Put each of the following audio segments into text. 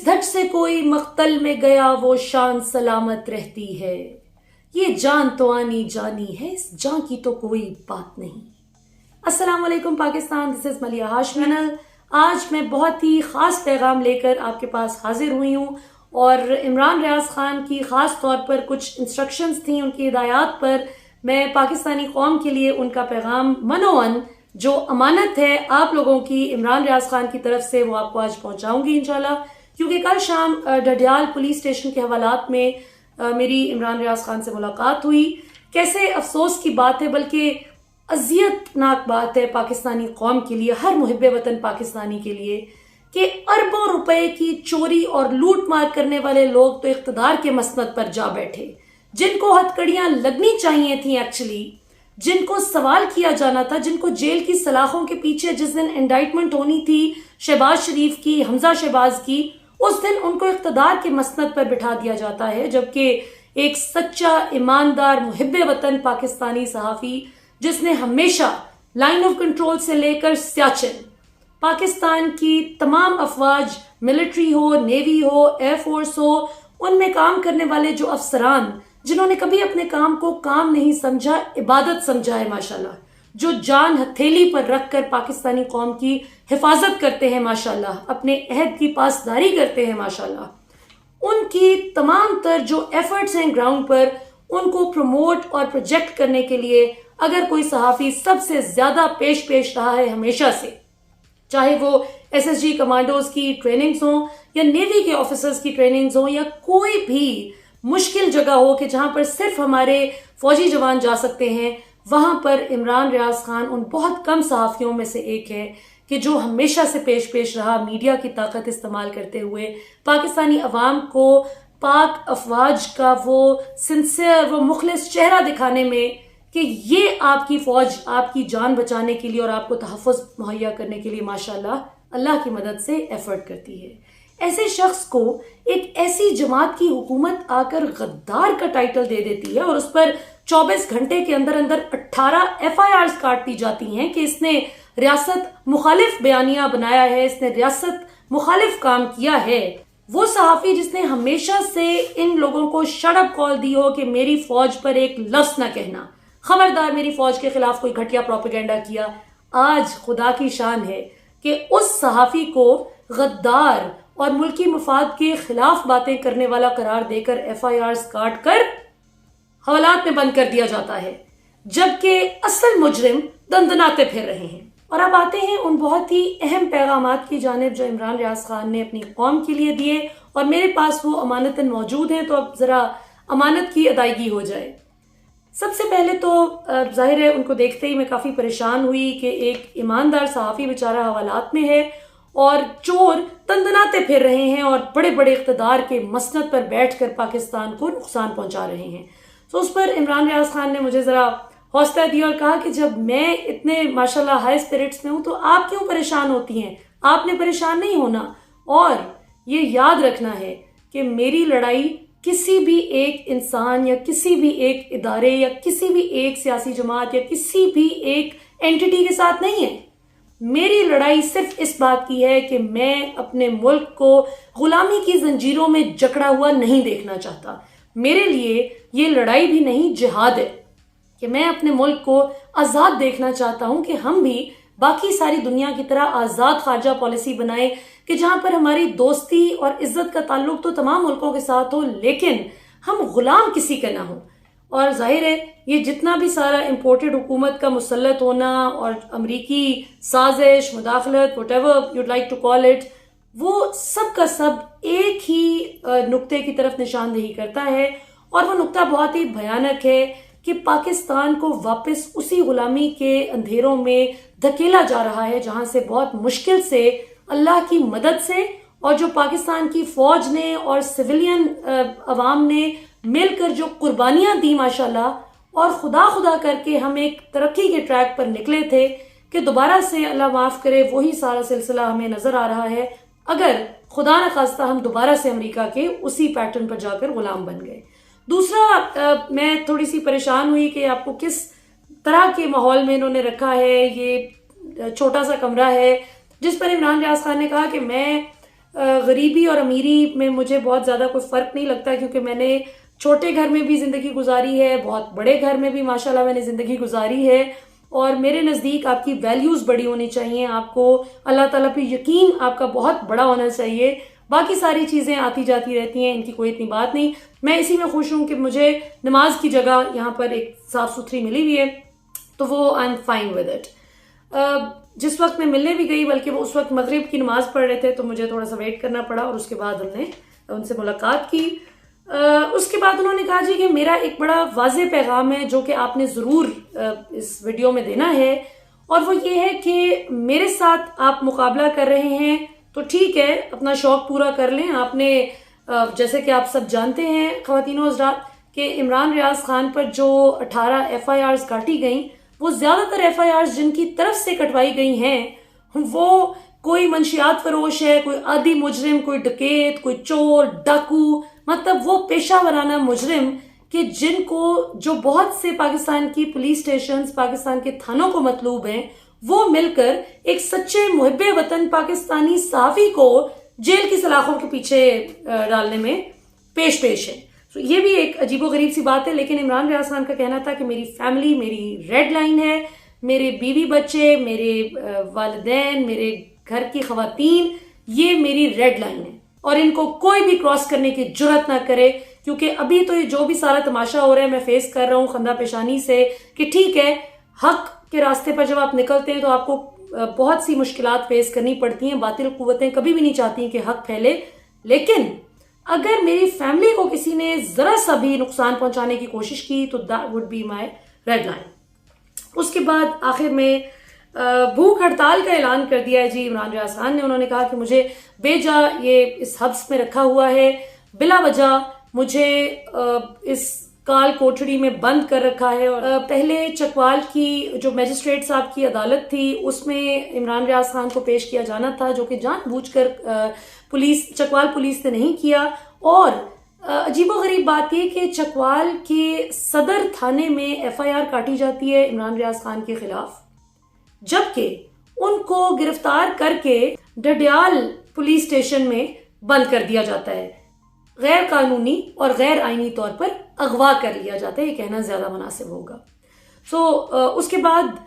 धड़ से कोई मख्तल में गया वो शान सलामत रहती है। ये जान तो आनी जानी है, इस जान की तो कोई बात नहीं। अस्सलाम वालेकुम पाकिस्तान, दिस इज मलिया हाशमी। आज मैं बहुत ही ख़ास पैगाम लेकर आपके पास हाजिर हुई हूँ और इमरान रियाज खान की ख़ास तौर पर कुछ इंस्ट्रक्शंस थी, उनकी हिदायत पर मैं पाकिस्तानी कौम के लिए उनका पैगाम मनोअन जो अमानत है आप लोगों की इमरान रियाज खान की तरफ से, वो आपको आज पहुंचाऊंगी इंशाल्लाह। क्योंकि कल शाम डडियाल पुलिस स्टेशन के हवालात में मेरी इमरान रियाज खान से मुलाकात हुई। कैसे अफसोस की बात है, बल्कि अजियतनाक बात है पाकिस्तानी कौम के लिए, हर मुहिब्बे वतन पाकिस्तानी के लिए, कि अरबों रुपए की चोरी और लूट मार करने वाले लोग तो इख्तिदार के मसनद पर जा बैठे, जिनको हथकड़ियां लगनी चाहिए थी एक्चुअली, जिनको सवाल किया जाना था, जिनको जेल की सलाखों के पीछे जिस दिन इंडाइटमेंट होनी थी शहबाज शरीफ की, हमजा शहबाज की, उस दिन उनको इख्तिदार के मसनद पर बिठा दिया जाता है। जबकि एक सच्चा ईमानदार मुहिब्बे वतन पाकिस्तानी सहाफ़ी जिसने हमेशा लाइन ऑफ कंट्रोल से लेकर सियाचिन पाकिस्तान की तमाम अफवाज, मिलिट्री हो, नेवी हो, एयरफोर्स हो, उनमें काम करने वाले जो अफसरान जिन्होंने कभी अपने काम को काम नहीं समझा, इबादत समझा है माशाल्लाह, जो जान हथेली पर रखकर पाकिस्तानी कौम की हिफाजत करते हैं माशाल्लाह, अपने अहद की पासदारी करते हैं माशाल्लाह, उनकी तमाम तर जो एफर्ट्स हैं ग्राउंड पर, उनको प्रमोट और प्रोजेक्ट करने के लिए अगर कोई सहाफ़ी सबसे ज्यादा पेश रहा है हमेशा से, चाहे वो एसएसजी कमांडोज की ट्रेनिंग्स हो या नेवी के ऑफिसर्स की ट्रेनिंग्स हो या कोई भी मुश्किल जगह हो कि जहां पर सिर्फ हमारे फौजी जवान जा सकते हैं, वहां पर इमरान रियाज खान उन बहुत कम सहाफ़ियों में से एक है कि जो हमेशा से पेश रहा, मीडिया की ताकत इस्तेमाल करते हुए पाकिस्तानी अवाम को पाक अफवाज का वो सिंसियर, वो मुखलिस चेहरा दिखाने में कि ये आपकी फौज आपकी जान बचाने के लिए और आपको तहफ़्फ़ुज़ मुहैया करने के लिए माशाल्लाह अल्लाह की मदद से एफर्ट करती है। ऐसे शख्स को एक ऐसी जमात की हुकूमत आकर गद्दार का टाइटल दे देती है और उस पर 24 घंटे के अंदर अंदर 18 FIRs काट दी जाती हैं कि इसने रियासत मुखालिफ बयानिया बनाया है, इसने रियासत मुखालिफ काम किया है। वो सहाफ़ी जिसने हमेशा से इन लोगों को शट कॉल दी हो कि मेरी फौज पर एक लफ्ज़ न कहना, खबरदार मेरी फौज के खिलाफ कोई घटिया प्रोपेगेंडा किया, आज खुदा की शान है कि उस सहाफ़ी को गद्दार और मुल्की मफाद के खिलाफ बातें करने वाला करार देकर FIRs काट कर हवालात में बंद कर दिया जाता है, जबकि असल मुजरिम दंदनाते फिर रहे हैं। और अब आते हैं उन बहुत ही अहम पैगामात की जानिब जो इमरान रियाज खान ने अपनी कौम के लिए दिए और मेरे पास वो अमानतन मौजूद हैं, तो अब जरा अमानत की अदायगी हो जाए। सबसे पहले तो जाहिर है उनको देखते ही मैं काफ़ी परेशान हुई कि एक ईमानदार सहाफ़ी बेचारा हवालात में है और चोर तंदनाते फिर रहे हैं और बड़े बड़े इक़्तिदार के मसनद पर बैठकर पाकिस्तान को नुकसान पहुंचा रहे हैं। तो उस पर इमरान रियाज खान ने मुझे ज़रा हौसला दिया और कहा कि जब मैं इतने माशाल्लाह हाई स्पिरिट्स में हूँ तो आप क्यों परेशान होती हैं, आपने परेशान नहीं होना, और ये याद रखना है कि मेरी लड़ाई किसी भी एक इंसान या किसी भी एक इदारे या किसी भी एक सियासी जमात या किसी भी एक एंटिटी के साथ नहीं है। मेरी लड़ाई सिर्फ इस बात की है कि मैं अपने मुल्क को गुलामी की जंजीरों में जकड़ा हुआ नहीं देखना चाहता। मेरे लिए ये लड़ाई भी नहीं, जिहाद है कि मैं अपने मुल्क को आज़ाद देखना चाहता हूं कि हम भी बाकी सारी दुनिया की तरह आज़ाद खारजा पॉलिसी बनाए कि जहां पर हमारी दोस्ती और इज्जत का ताल्लुक तो तमाम मुल्कों के साथ हो, लेकिन हम गुलाम किसी के ना हो। और जाहिर है ये जितना भी सारा इम्पोर्टेड हुकूमत का मुसल्लत होना और अमरीकी साजिश, मुदाखलत, whatever you'd like to call it, वो सब का सब एक ही नुक्ते की तरफ निशानदेही करता है और वो नुक्ता बहुत ही भयानक है कि पाकिस्तान को वापस उसी गुलामी के अंधेरों में धकेला जा रहा है जहां से बहुत मुश्किल से अल्लाह की मदद से और जो पाकिस्तान की फौज ने और सिविलियन अवाम ने मिलकर जो कुर्बानियां दी माशाल्लाह, और खुदा करके हम एक तरक्की के ट्रैक पर निकले थे कि दोबारा से अल्लाह माफ़ करे वही सारा सिलसिला हमें नज़र आ रहा है, अगर खुदा न खास्ता हम दोबारा से अमेरिका के उसी पैटर्न पर जाकर गुलाम बन गए। दूसरा, मैं थोड़ी सी परेशान हुई कि आपको किस तरह के माहौल में इन्होंने रखा है। ये छोटा सा कमरा है जिस पर इमरान रियाज खान ने कहा कि मैं गरीबी और अमीरी में मुझे बहुत ज़्यादा कोई फ़र्क नहीं लगता, क्योंकि मैंने छोटे घर में भी ज़िंदगी गुजारी है, बहुत बड़े घर में भी माशाल्लाह मैंने ज़िंदगी गुजारी है। और मेरे नज़दीक आपकी वैल्यूज़ बड़ी होनी चाहिए, आपको अल्लाह ताला पे यकीन आपका बहुत बड़ा होना चाहिए। बाकी सारी चीज़ें आती जाती रहती हैं, इनकी कोई इतनी बात नहीं। मैं इसी में खुश हूँ कि मुझे नमाज की जगह यहाँ पर एक साफ़ सुथरी मिली हुई है, तो वो I am fine with it. जिस वक्त मैं मिलने भी गई, बल्कि वो उस वक्त मगरिब की नमाज़ पढ़ रहे थे, तो मुझे थोड़ा सा वेट करना पड़ा और उसके बाद हमने उनसे मुलाकात की। उसके बाद उन्होंने कहा जी कि मेरा एक बड़ा वाज़े पैगाम है जो कि आपने ज़रूर इस वीडियो में देना है, और वो ये है कि मेरे साथ आप मुकाबला कर रहे हैं तो ठीक है, अपना शौक पूरा कर लें। आपने जैसे कि आप सब जानते हैं ख़वातीन और हज़रात कि इमरान रियाज खान पर जो 18 FIRs काटी गई, वो ज़्यादातर FIRs जिनकी तरफ से कटवाई गई हैं वो कोई मंशियात फरोश है, कोई आदि मुजरिम, कोई डकैत, कोई चोर डाकू, मतलब वो पेशा वराना मुजरिम कि जिनको जो बहुत से पाकिस्तान की पुलिस स्टेशन, पाकिस्तान के थानों को मतलूब हैं, वो मिलकर एक सच्चे मुहिब्बे वतन पाकिस्तानी सहाफ़ी को जेल की सलाखों के पीछे डालने में पेश है। तो ये भी एक अजीबोगरीब सी बात है। लेकिन इमरान रियाज खान का कहना था कि मेरी फैमिली मेरी रेड लाइन है, मेरे बीवी बच्चे, मेरे वालिदैन, मेरे घर की खवातीन, ये मेरी रेड लाइन है और इनको कोई भी क्रॉस करने की जुर्रत ना करे। क्योंकि अभी तो ये जो भी सारा तमाशा हो रहा है मैं फेस कर रहा हूँ खंदा पेशानी से कि ठीक है, हक के रास्ते पर जब आप निकलते हैं तो आपको बहुत सी मुश्किलात फेस करनी पड़ती हैं। बातिल कुव्वतें कभी भी नहीं चाहती कि हक फैले, लेकिन अगर मेरी फैमिली को किसी ने जरा सा भी नुकसान पहुंचाने की कोशिश की तो that would be my red line. उसके बाद आखिर में भूख हड़ताल का ऐलान कर दिया है जी इमरान रियाज खान ने। उन्होंने कहा कि मुझे बेजा ये इस हब्स में रखा हुआ है, बिला वजह मुझे इस काल कोठड़ी में बंद कर रखा है। और पहले चकवाल की जो मजिस्ट्रेट साहब की अदालत थी उसमें इमरान रियाज खान को पेश किया जाना था, जो कि जानबूझकर चकवाल पुलिस ने नहीं किया। और अजीबोगरीब बात यह कि चकवाल के सदर थाने में FIR काटी जाती है इमरान रियाज खान के खिलाफ, जबकि उनको गिरफ्तार करके डडियाल पुलिस स्टेशन में बंद कर दिया जाता है। गैर कानूनी और गैर आईनी तौर पर अगवा कर लिया जाता है, ये कहना ज्यादा मुनासिब होगा। उसके बाद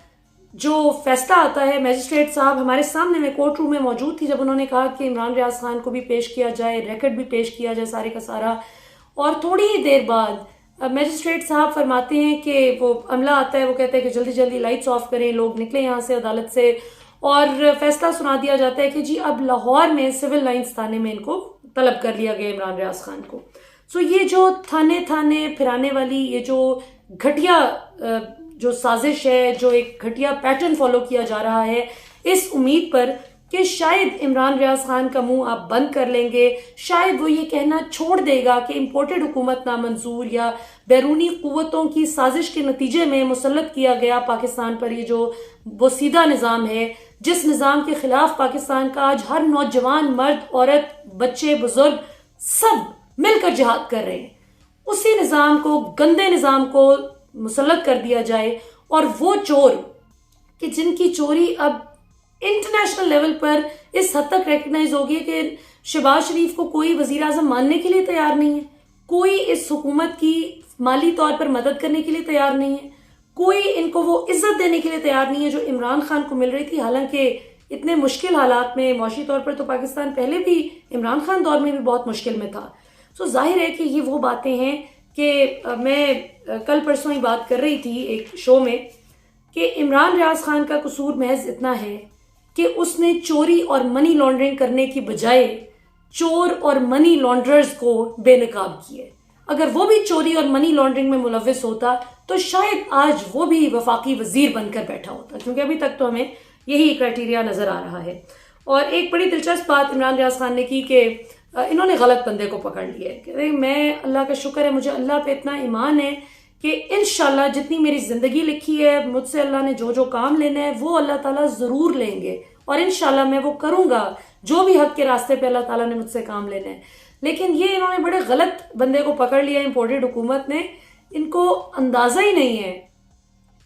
जो फैसला आता है, मैजिस्ट्रेट साहब हमारे सामने में कोर्ट रूम में मौजूद थी जब उन्होंने कहा कि इमरान रियाज खान को भी पेश किया जाए, रिकॉर्ड भी पेश किया जाए सारे का सारा। और थोड़ी ही देर बाद मैजिस्ट्रेट साहब फरमाते हैं कि वो अमला आता है, वो कहता है कि जल्दी जल्दी लाइट्स ऑफ करें, लोग निकले यहाँ से अदालत से, और फैसला सुना दिया जाता है कि जी अब लाहौर में सिविल लाइन्स थाने में इनको तलब कर लिया गया इमरान रियाज खान को। सो ये जो थाने थाने फिराने वाली ये जो घटिया जो साजिश है, जो एक घटिया पैटर्न फॉलो किया जा रहा है, इस उम्मीद पर कि शायद इमरान रियाज खान का मुंह आप बंद कर लेंगे, शायद वो ये कहना छोड़ देगा कि इम्पोर्टेड हुकूमत नामंजूर या बैरूनी कुव्वतों की साजिश के नतीजे में मुसल्लत किया गया पाकिस्तान पर ये जो बोसीदा निज़ाम है, जिस निज़ाम के खिलाफ पाकिस्तान का आज हर नौजवान, मर्द, औरत, बच्चे, बुजुर्ग सब मिलकर जिहाद कर रहे हैं, उसी निज़ाम को, गंदे निज़ाम को मुसल्लत कर दिया जाए। और वो चोर कि जिनकी चोरी अब इंटरनेशनल लेवल पर इस हद तक रिकग्नाइज हो गई कि शहबाज शरीफ को कोई वजीर आजम मानने के लिए तैयार नहीं है, कोई इस हुकूमत की माली तौर पर मदद करने के लिए तैयार नहीं है, कोई इनको वो इज्जत देने के लिए तैयार नहीं है जो इमरान खान को मिल रही थी। हालांकि इतने मुश्किल हालात में, मौशी तौर पर तो पाकिस्तान पहले भी इमरान खान दौर में भी बहुत मुश्किल में था। सो जाहिर है कि ये वो बातें हैं कि मैं कल परसों ही बात कर रही थी एक शो में कि इमरान रियाज खान का कसूर महज इतना है कि उसने चोरी और मनी लॉन्ड्रिंग करने की बजाय चोर और मनी लॉन्ड्रर्स को बेनकाब किए। अगर वो भी चोरी और मनी लॉन्ड्रिंग में मुलविस होता तो शायद आज वो भी वफाकी वजीर बनकर बैठा होता, क्योंकि अभी तक तो हमें यही क्राइटेरिया नजर आ रहा है। और एक बड़ी दिलचस्प बात इमरान रियाज खान ने की कि इन्होंने गलत बंदे को पकड़ लिया है। कि मैं, अल्लाह का शुक्र है, मुझे अल्लाह पे इतना ईमान है कि इंशाल्लाह जितनी मेरी जिंदगी लिखी है, मुझसे अल्लाह ने जो जो काम लेना है वो अल्लाह ताला जरूर लेंगे, और इंशाल्लाह मैं वो करूंगा जो भी हक के रास्ते पे अल्लाह ताला ने मुझसे काम लेना है। लेकिन ये इन्होंने बड़े गलत बंदे को पकड़ लिया इम्पोर्टेड हुकूमत ने। इनको अंदाजा ही नहीं है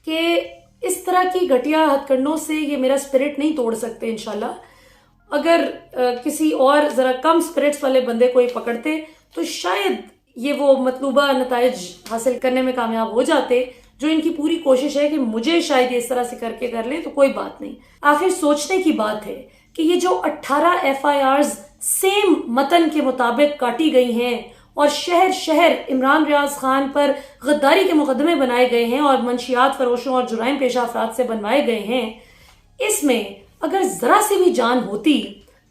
कि इस तरह की घटिया हथकंडों से ये मेरा स्पिरिट नहीं तोड़ सकते इंशाल्लाह। अगर किसी और ज़रा कम स्पिरिट्स वाले बंदे को ही पकड़ते तो शायद ये वो मतलूबा नताइज हासिल करने में कामयाब हो जाते। जो इनकी पूरी कोशिश है कि मुझे शायद इस तरह से करके कर लें, तो कोई बात नहीं। आखिर सोचने की बात है कि ये जो 18 FIRs सेम मतन के मुताबिक काटी गई हैं और शहर शहर इमरान रियाज खान पर गद्दारी के मुकदमे बनाए गए हैं और मंशियात फरोशों और जुराइम पेशा अफराद से बनवाए गए हैं, इसमें अगर जरा सी भी जान होती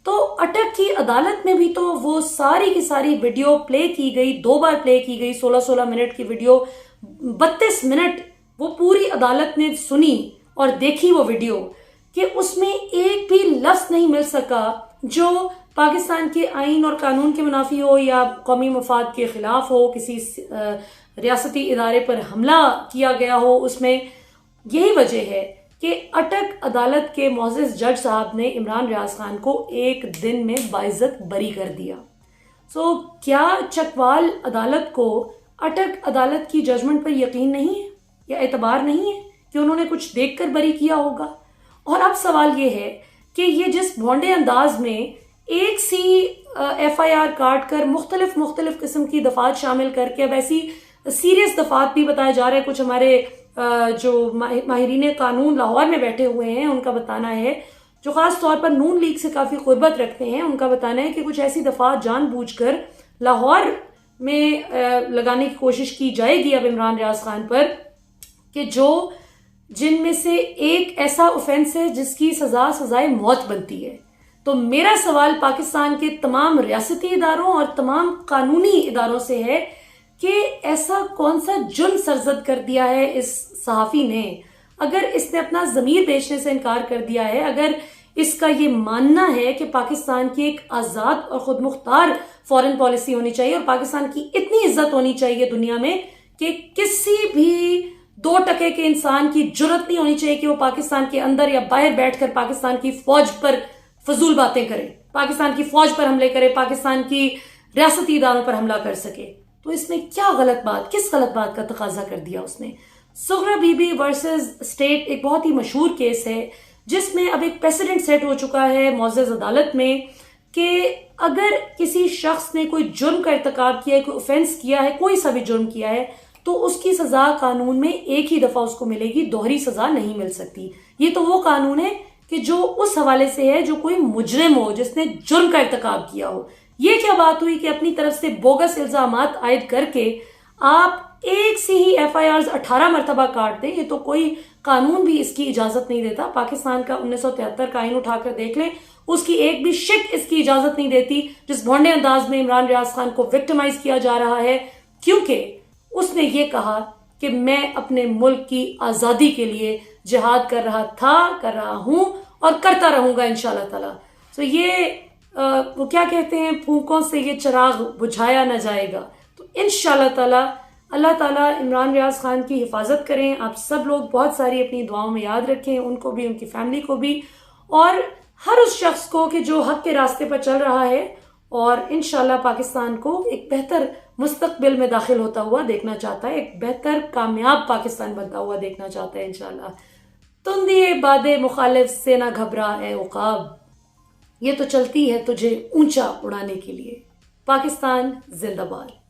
तो अटक की अदालत में भी तो वो सारी की सारी वीडियो प्ले की गई, 2 बार प्ले की गई, 16-16 मिनट की वीडियो, 32 मिनट वो पूरी अदालत ने सुनी और देखी वो वीडियो, कि उसमें एक भी लफ्ज नहीं मिल सका जो पाकिस्तान के आइन और कानून के मुनाफी हो या कौमी मफाद के खिलाफ हो, किसी रियासती इदारे पर हमला किया गया हो। उसमें यही वजह है कि अटक अदालत के मोअज़्ज़िज़ जज साहब ने इमरान रियाज खान को एक दिन में बाइज्जत बरी कर दिया। सो क्या चकवाल अदालत को अटक अदालत की जजमेंट पर यकीन नहीं है या एतबार नहीं है कि उन्होंने कुछ देखकर बरी किया होगा? और अब सवाल ये है कि ये जिस भोंडे अंदाज में एक सी FIR काट कर मुख्तलिफ किस्म की दफात शामिल करके अब ऐसी सीरियस दफात भी बताए जा रहे हैं, कुछ हमारे जो माहिरीन कानून लाहौर में बैठे हुए हैं उनका बताना है, जो खास तौर पर नून लीग से काफ़ी कुर्बत रखते हैं, उनका बताना है कि कुछ ऐसी दफात जानबूझकर लाहौर में लगाने की कोशिश की जाएगी अब इमरान रियाज खान पर, कि जिनमें से एक ऐसा ऑफेंस है जिसकी सजाए मौत बनती है। तो मेरा सवाल पाकिस्तान के तमाम रियासती इदारों और तमाम कानूनी इदारों से है कि ऐसा कौन सा जुर्म सरजद कर दिया है इस सहाफ़ी ने? अगर इसने अपना ज़मीर बेचने से इनकार कर दिया है, अगर इसका ये मानना है कि पाकिस्तान की एक आज़ाद और खुद मुख्तार फॉरेन पॉलिसी होनी चाहिए और पाकिस्तान की इतनी इज्जत होनी चाहिए दुनिया में कि किसी भी 2 टके के इंसान की जुर्रत नहीं होनी चाहिए कि वो पाकिस्तान के अंदर या बाहर बैठकर पाकिस्तान की फौज पर फजूल बातें करे, पाकिस्तान की फौज पर हमले करे, पाकिस्तान की रियासती इदारों पर हमला कर सके, तो इसमें क्या गलत बात, किस गलत बात का तकाजा कर दिया उसने? सुगरा बीबी वर्सेस स्टेट एक बहुत ही मशहूर केस है जिसमें अब एक प्रेसिडेंट सेट हो चुका है मुअज़्ज़ज़ अदालत में कि अगर किसी शख्स ने कोई जुर्म का इर्तिकाब किया है, कोई ऑफेंस किया है, कोई सा भी जुर्म किया है, तो उसकी सजा कानून में एक ही दफा उसको मिलेगी, दोहरी सजा नहीं मिल सकती। ये तो वो कानून है कि जो उस हवाले से है जो कोई मुजरिम हो, जिसने जुर्म का इर्तिकाब किया हो। ये क्या बात हुई कि अपनी तरफ से बोगस इल्जामात आयद करके आप एक सी ही FIRs 18 मरतबा काट दें? ये तो कोई कानून भी इसकी इजाजत नहीं देता। पाकिस्तान का 1973 का आइन उठाकर देख लें, उसकी एक भी शिक इसकी इजाजत नहीं देती जिस भोंडे अंदाज में इमरान रियाज खान को विक्टिमाइज किया जा रहा है, क्योंकि उसने ये कहा कि मैं अपने मुल्क की आज़ादी के लिए जिहाद कर रहा था, कर रहा हूं और करता रहूंगा इंशाल्लाह ताला। तो ये वो क्या कहते हैं, फूंकों से ये चिराग बुझाया न जाएगा। तो इंशाल्लाह ताला अल्लाह ताला इमरान रियाज खान की हिफाजत करें। आप सब लोग बहुत सारी अपनी दुआओं में याद रखें, उनको भी, उनकी फैमिली को भी, और हर उस शख्स को कि जो हक के रास्ते पर चल रहा है और इंशाल्लाह पाकिस्तान को एक बेहतर मुस्तकबिल में दाखिल होता हुआ देखना चाहता है, एक बेहतर कामयाब पाकिस्तान बनता हुआ देखना चाहता है इंशाल्लाह। तुंदिए बादे मुखालिफ से ना घबरा ए उकाब, ये तो चलती है तुझे ऊंचा उड़ाने के लिए। पाकिस्तान जिंदाबाद।